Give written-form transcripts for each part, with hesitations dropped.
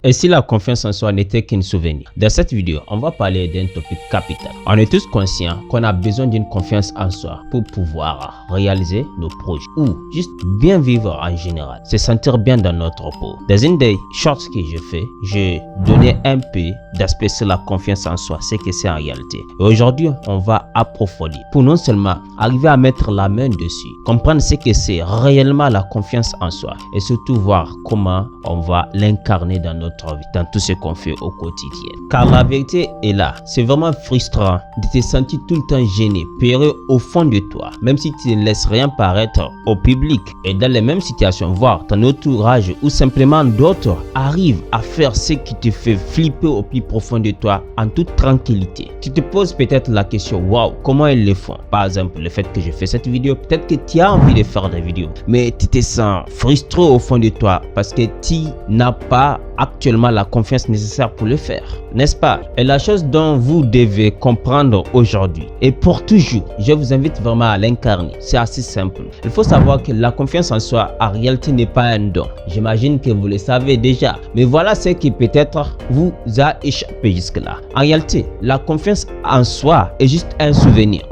Et si la confiance en soi n'était qu'un souvenir? Dans cette vidéo, on va parler d'un topic capital. On est tous conscients qu'on a besoin d'une confiance en soi pour pouvoir réaliser nos projets ou juste bien vivre en général, se sentir bien dans notre peau. Dans une des shorts que je fais, j'ai donné un peu d'aspect sur la confiance en soi, ce que c'est en réalité. Et aujourd'hui, on va approfondir pour non seulement arriver à mettre la main dessus, comprendre ce que c'est réellement la confiance en soi et surtout voir comment on va l'incarner dans notre vie, dans tout ce qu'on fait au quotidien. Car la vérité est là, c'est vraiment frustrant de te sentir tout le temps gêné, peureux au fond de toi, même si tu ne laisses rien paraître au public. Et dans les mêmes situations, voir ton entourage ou simplement d'autres arrivent à faire ce qui te fait flipper au plus profond de toi en toute tranquillité. Tu te poses peut-être la question, waouh, comment ils le font? Par exemple, le fait que je fais cette vidéo, peut-être que tu as envie de faire des vidéos, mais tu te sens frustré au fond de toi parce que tu n'as pas actuellement la confiance nécessaire pour le faire, n'est-ce pas? Et la chose dont vous devez comprendre aujourd'hui et pour toujours, je vous invite vraiment à l'incarner. C'est assez simple. Il faut savoir que la confiance en soi en réalité n'est pas un don. J'imagine que vous le savez déjà, mais voilà ce qui peut-être vous a échappé jusque-là. En réalité, la confiance en soi est juste un souvenir.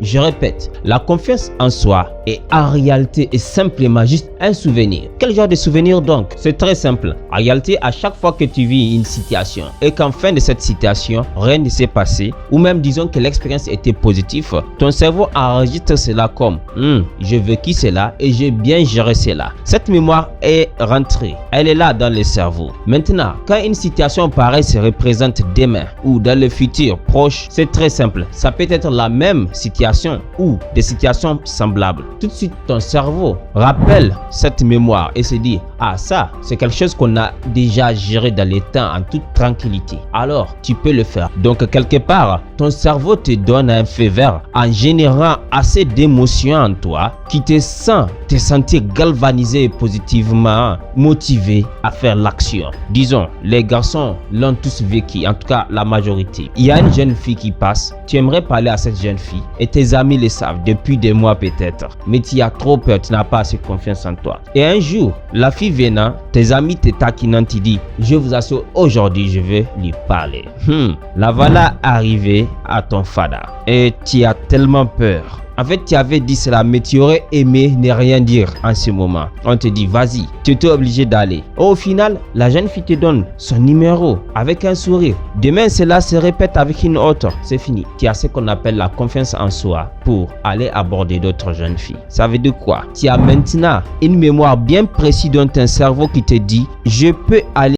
Je répète, la confiance en soi est en réalité est simplement juste un souvenir. Quel genre de souvenir donc? C'est très simple. En réalité, à chaque fois que tu vis une situation et qu'en fin de cette situation, rien ne s'est passé, ou même disons que l'expérience était positive, ton cerveau enregistre cela comme j'ai vécu cela et j'ai bien géré cela. Cette mémoire est rentrée, elle est là dans le cerveau. Maintenant, quand une situation pareille se représente demain ou dans le futur proche, c'est très simple. Ça peut être la même situation ou des situations semblables. Tout de suite, ton cerveau rappelle cette mémoire et se dit, ah ça, c'est quelque chose qu'on a déjà géré dans les temps en toute tranquillité. Alors, tu peux le faire. Donc, quelque part, ton cerveau te donne un feu vert en générant assez d'émotions en toi qui te sentir galvanisé et positivement motivé à faire l'action. Disons, les garçons l'ont tous vécu, en tout cas la majorité. Il y a une jeune fille qui passe, tu aimerais parler à cette jeune fille et tes amis le savent depuis des mois peut-être, mais tu as trop peur, tu n'as pas assez confiance en toi. Et un jour, la fille venant, tes amis te taquinant, tu dis, je vous assure, aujourd'hui je vais lui parler. La voilà arrivée à ton fada et tu as tellement peur. En fait, tu avais dit cela, mais tu aurais aimé ne rien dire en ce moment. On te dit, vas-y, tu étais obligé d'aller. Au final, la jeune fille te donne son numéro avec un sourire. Demain, cela se répète avec une autre. C'est fini. Tu as ce qu'on appelle la confiance en soi pour aller aborder d'autres jeunes filles. Ça veut dire quoi? Tu as maintenant une mémoire bien précise dans ton cerveau qui te dit, je peux aller